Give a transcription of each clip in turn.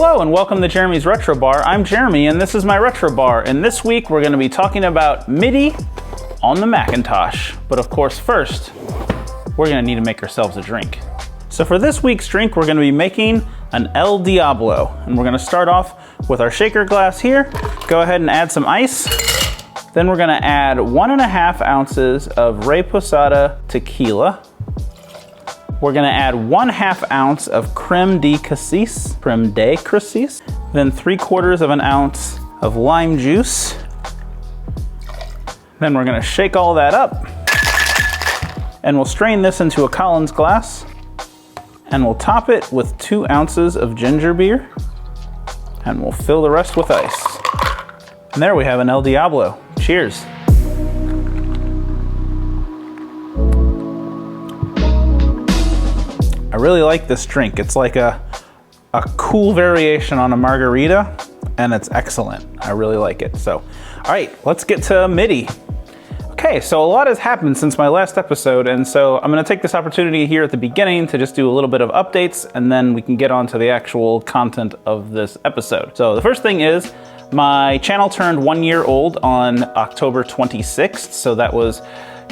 Hello and welcome to Jeremy's Retro Bar. I'm Jeremy and this is my Retro Bar, and this week we're going to be talking about MIDI on the Macintosh. But of course first, we're going to need to make ourselves a drink. So for this week's drink, we're going to be making an El Diablo, and we're going to start off with our shaker glass here. Go ahead and add some ice. Then we're going to add 1.5 ounces of Rey Posada tequila. We're gonna add 1/2 ounce of creme de cassis, then 3/4 ounce of lime juice. Then we're gonna shake all that up, and we'll strain this into a Collins glass, and we'll top it with 2 ounces of ginger beer, and we'll fill the rest with ice. And there we have an El Diablo. Cheers. I really like this drink. It's like a cool variation on a margarita, and it's excellent. I really like it. So, all right, let's get to MIDI. Okay, so a lot has happened since my last episode, and so I'm gonna take this opportunity here at the beginning to just do a little bit of updates, and then we can get on to the actual content of this episode. So the first thing is, my channel turned 1 year old on October 26th, so that was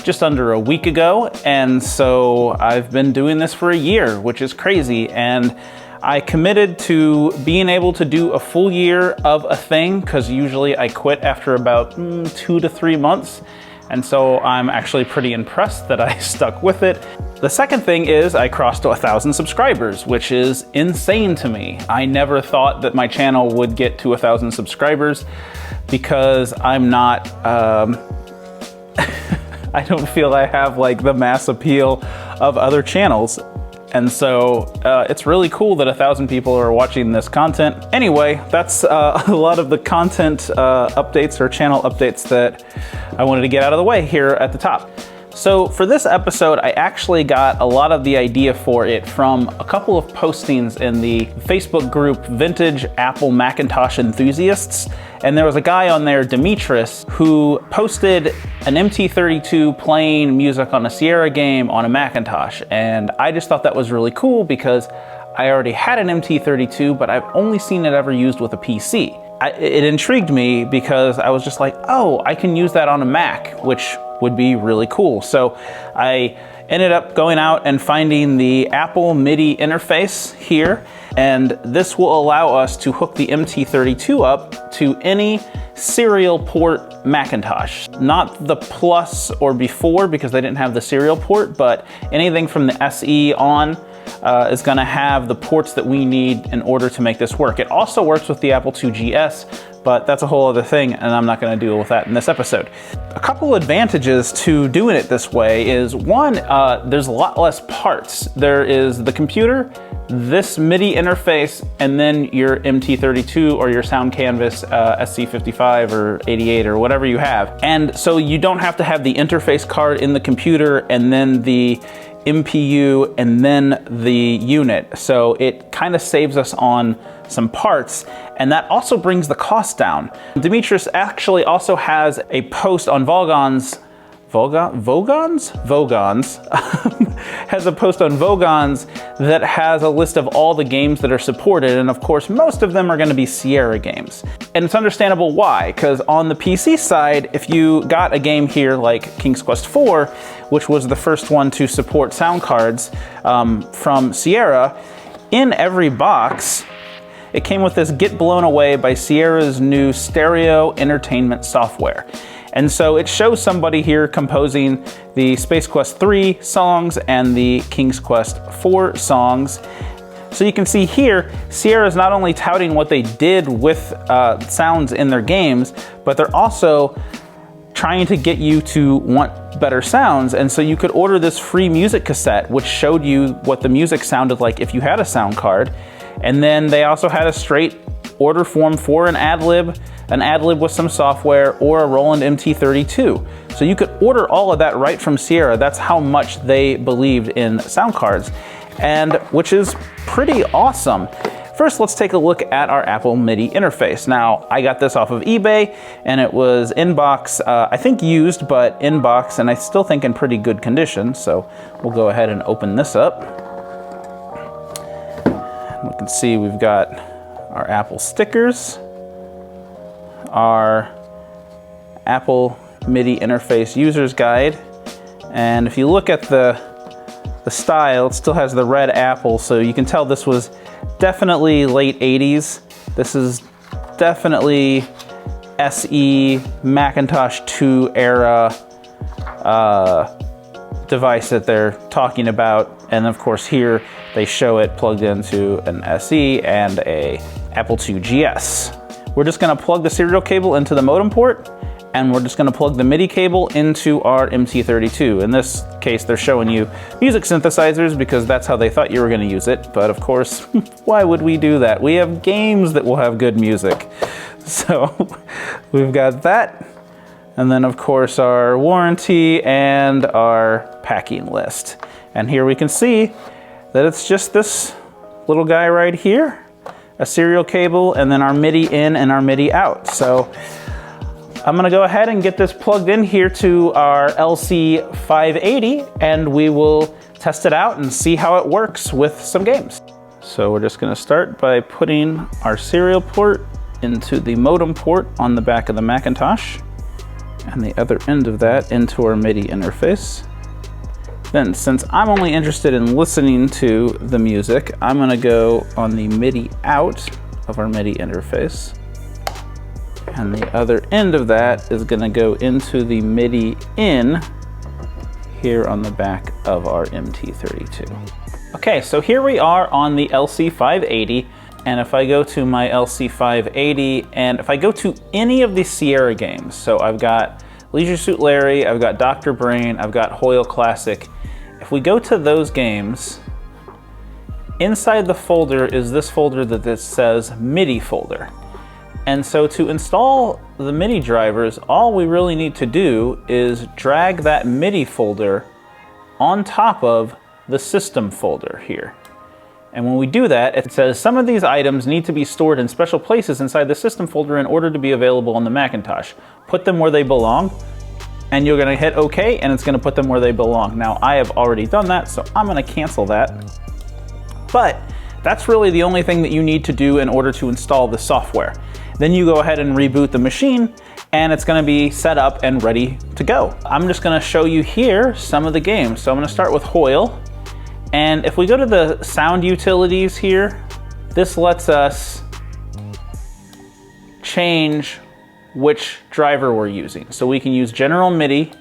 just under a week ago, and so I've been doing this for a year, which is crazy, and I committed to being able to do a full year of a thing, because usually I quit after about 2 to 3 months, and so I'm actually pretty impressed that I stuck with it. The second thing is I crossed 1,000 subscribers, which is insane to me. I never thought that my channel would get to 1,000 subscribers because I'm not I don't feel I have like the mass appeal of other channels. And so it's really cool that 1,000 people are watching this content. Anyway, that's a lot of the content updates or channel updates that I wanted to get out of the way here at the top. So for this episode, I actually got a lot of the idea for it from a couple of postings in the Facebook group Vintage Apple Macintosh Enthusiasts. And there was a guy on there, Dimitris, who posted an MT-32 playing music on a Sierra game on a Macintosh. And I just thought that was really cool because I already had an MT-32, but I've only seen it ever used with a PC. It intrigued me because I was just like, oh, I can use that on a Mac, which would be really cool. So I ended up going out and finding the Apple MIDI interface here, and this will allow us to hook the MT-32 up to any serial port Macintosh. Not the Plus or before, because they didn't have the serial port, but anything from the SE on is gonna have the ports that we need in order to make this work. It also works with the Apple IIgs, but that's a whole other thing, and I'm not gonna deal with that in this episode. A couple advantages to doing it this way is, one, there's a lot less parts. There is the computer, this MIDI interface, and then your MT-32 or your Sound Canvas SC55 or 88 or whatever you have. And so you don't have to have the interface card in the computer and then the MPU and then the unit. So it kind of saves us on some parts, and that also brings the cost down. Dimitris actually also has a post on Vogons has a post on Vogons that has a list of all the games that are supported, and of course most of them are going to be Sierra games. And it's understandable why, because on the PC side, if you got a game here like King's Quest IV, which was the first one to support sound cards from Sierra, in every box it came with this Get Blown Away by Sierra's new stereo entertainment software. And so it shows somebody here composing the Space Quest 3 songs and the King's Quest 4 songs. So you can see here, Sierra is not only touting what they did with sounds in their games, but they're also trying to get you to want better sounds. And so you could order this free music cassette, which showed you what the music sounded like if you had a sound card. And then they also had a straight order form for an ad-lib with some software, or a Roland MT-32. So you could order all of that right from Sierra. That's how much they believed in sound cards, and which is pretty awesome. First, let's take a look at our Apple MIDI interface. Now, I got this off of eBay, and it was in box, I think used, but in box, and I still think in pretty good condition. So we'll go ahead and open this up. We can see we've got our Apple stickers, our Apple MIDI interface user's guide. And if you look at the style, it still has the red apple, so you can tell this was definitely late 80s. This is definitely SE Macintosh 2 era device that they're talking about. And of course here they show it plugged into an SE and a Apple II GS. We're just gonna plug the serial cable into the modem port, and we're just gonna plug the MIDI cable into our MT-32. In this case, they're showing you music synthesizers because that's how they thought you were gonna use it. But of course, why would we do that? We have games that will have good music. So we've got that. And then of course our warranty and our packing list. And here we can see that it's just this little guy right here, a serial cable, and then our MIDI in and our MIDI out. So I'm gonna go ahead and get this plugged in here to our LC580, and we will test it out and see how it works with some games. So we're just gonna start by putting our serial port into the modem port on the back of the Macintosh, and the other end of that into our MIDI interface. Then, since I'm only interested in listening to the music, I'm gonna go on the MIDI out of our MIDI interface. And the other end of that is gonna go into the MIDI in here on the back of our MT-32. Okay, so here we are on the LC580, and if I go to my LC580, and if I go to any of the Sierra games, so I've got Leisure Suit Larry, I've got Dr. Brain, I've got Hoyle Classic. If we go to those games, inside the folder is this folder that says MIDI folder. And so to install the MIDI drivers, all we really need to do is drag that MIDI folder on top of the system folder here. And when we do that, it says some of these items need to be stored in special places inside the system folder in order to be available on the Macintosh. Put them where they belong, and you're gonna hit OK, and it's gonna put them where they belong. Now, I have already done that, so I'm gonna cancel that. But that's really the only thing that you need to do in order to install the software. Then you go ahead and reboot the machine, and it's gonna be set up and ready to go. I'm just gonna show you here some of the games. So I'm gonna start with Hoyle. And if we go to the sound utilities here, this lets us change which driver we're using. So we can use General MIDI,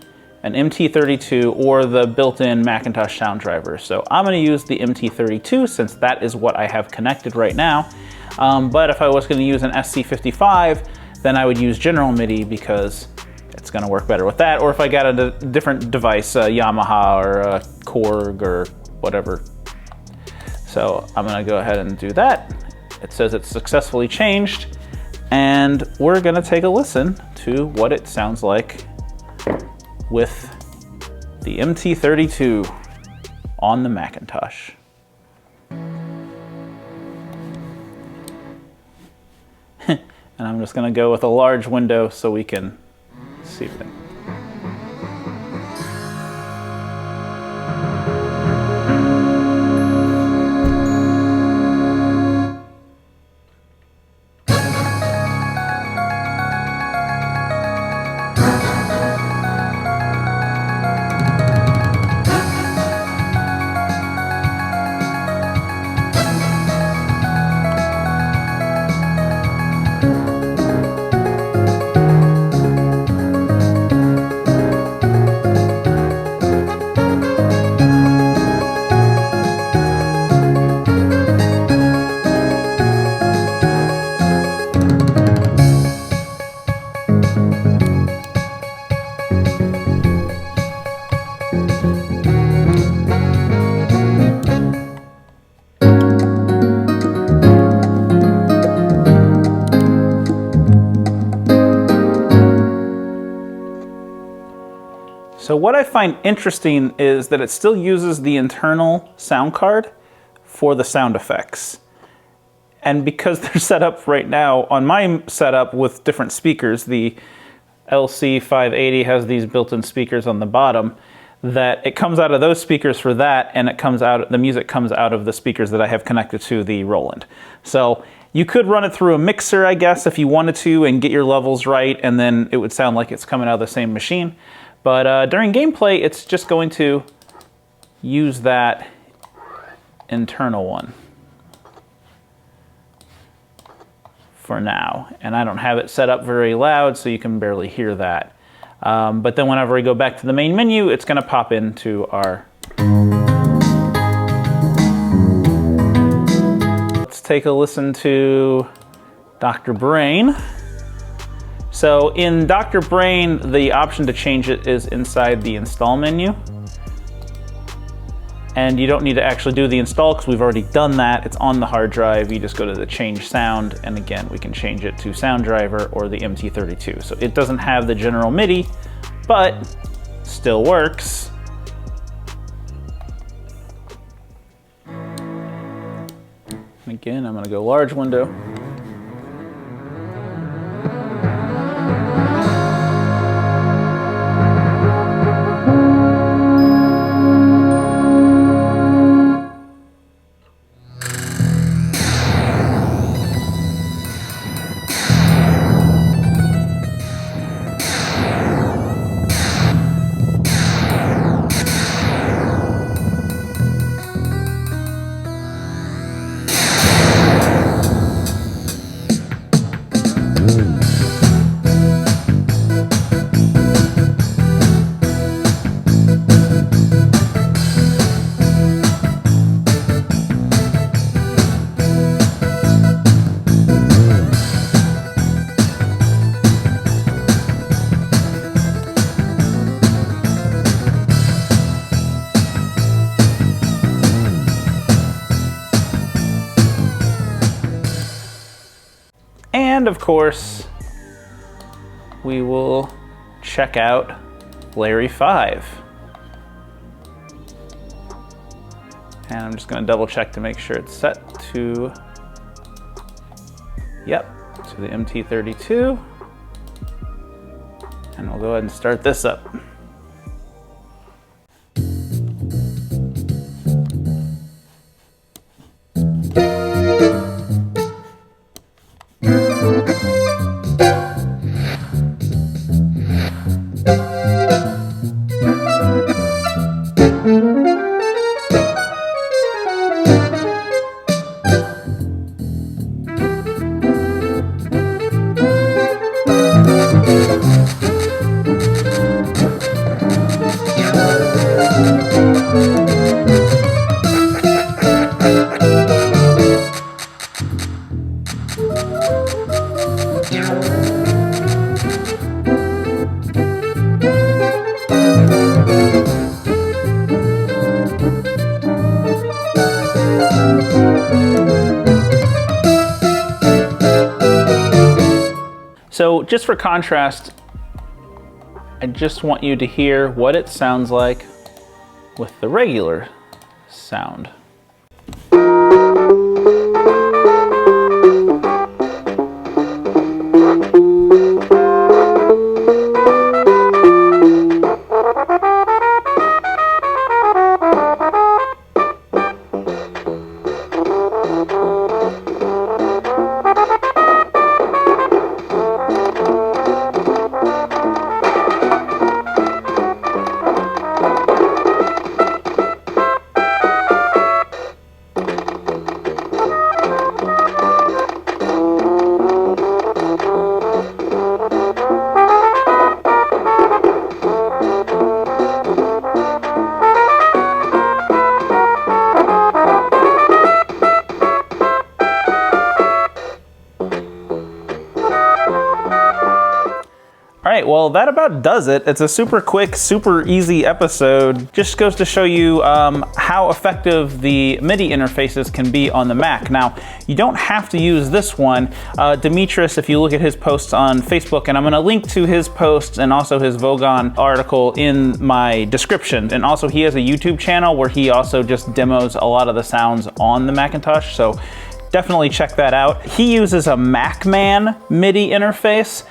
an MT-32, or the built-in Macintosh sound driver. So I'm gonna use the MT-32 since that is what I have connected right now. But if I was gonna use an SC55, then I would use General MIDI because it's gonna work better with that. Or if I got a different device, a Yamaha or a Korg or whatever. So I'm gonna go ahead and do that. It says it's successfully changed, and we're gonna take a listen to what it sounds like with the MT-32 on the Macintosh. And I'm just gonna go with a large window so we can see it. So what I find interesting is that it still uses the internal sound card for the sound effects. And because they're set up right now, on my setup with different speakers, the LC580 has these built-in speakers on the bottom, that it comes out of those speakers for that, and it comes out, the music comes out of the speakers that I have connected to the Roland. So You could run it through a mixer, I guess, if you wanted to, and get your levels right, and then it would sound like it's coming out of the same machine. But during gameplay, it's just going to use that internal one for now. And I don't have it set up very loud, so you can barely hear that. But then whenever we go back to the main menu, it's going to pop into our... Let's take a listen to Dr. Brain. So in Dr. Brain, the option to change it is inside the install menu. And you don't need to actually do the install because we've already done that. It's on the hard drive. You just go to the change sound, and again, we can change it to sound driver or the MT-32. So it doesn't have the general MIDI, but still works. Again, I'm gonna go large window. And of course, we will check out Larry 5. And I'm just going to double check to make sure it's set to, yep, to the MT-32. And we'll go ahead and start this up. So just for contrast, I just want you to hear what it sounds like with the regular sound. All right, well, that about does it. It's a super quick, super easy episode. Just goes to show you how effective the MIDI interfaces can be on the Mac. Now, you don't have to use this one. Dimitris, if you look at his posts on Facebook, and I'm gonna link to his posts and also his Vogon article in my description. And also he has a YouTube channel where he also just demos a lot of the sounds on the Macintosh. So definitely check that out. He uses a MacMan MIDI interface.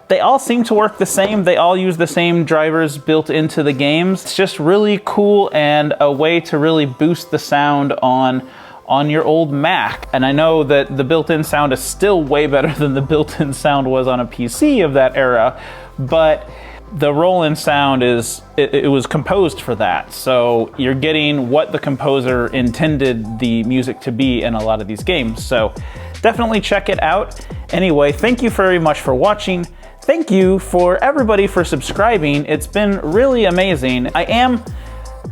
They all seem to work the same. They all use the same drivers built into the games. It's just really cool and a way to really boost the sound on on your old Mac. And I know that the built-in sound is still way better than the built-in sound was on a PC of that era, but the Roland sound it was composed for that. So you're getting what the composer intended the music to be in a lot of these games. So definitely check it out. Anyway, thank you very much for watching. Thank you for everybody for subscribing. It's been really amazing. I am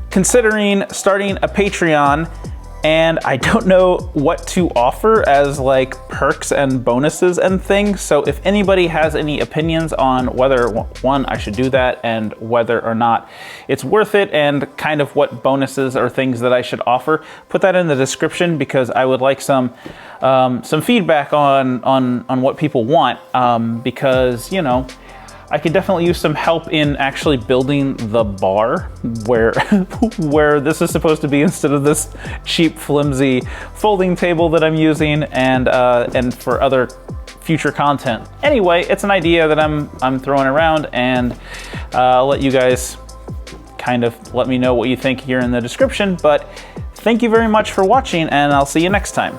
considering starting a Patreon, and I don't know what to offer as like perks and bonuses and things. So if anybody has any opinions on whether, one, I should do that, and whether or not it's worth it, and kind of what bonuses or things that I should offer, put that in the description, because I would like some feedback on what people want, because, you know, I could definitely use some help in actually building the bar where where this is supposed to be, instead of this cheap, flimsy folding table that I'm using, and for other future content. Anyway, it's an idea that I'm throwing around, and I'll let you guys kind of let me know what you think here in the description. But thank you very much for watching, and I'll see you next time.